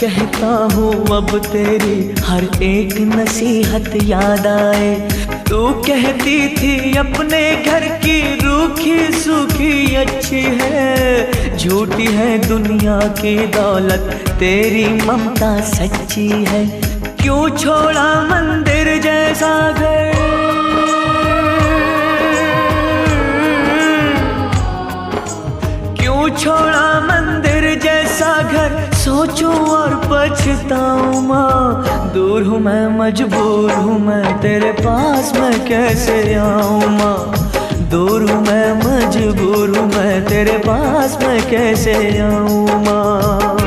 कहता हूँ अब तेरी हर एक नसीहत याद आए। तू कहती थी अपने घर की रूखी सूखी अच्छी है, झूठी है दुनिया की दौलत तेरी ममता सच्ची है। क्यों छोड़ा मंदिर जैसा घर, क्यों छोड़ा मंदिर जैसा घर, सोचूं और पछताऊं माँ। दूर हूँ मैं, मजबूर हूँ मैं, तेरे पास मैं कैसे आऊँ माँ। दूर हूँ मैं, मजबूर हूँ मैं, तेरे पास मैं कैसे आऊँ माँ।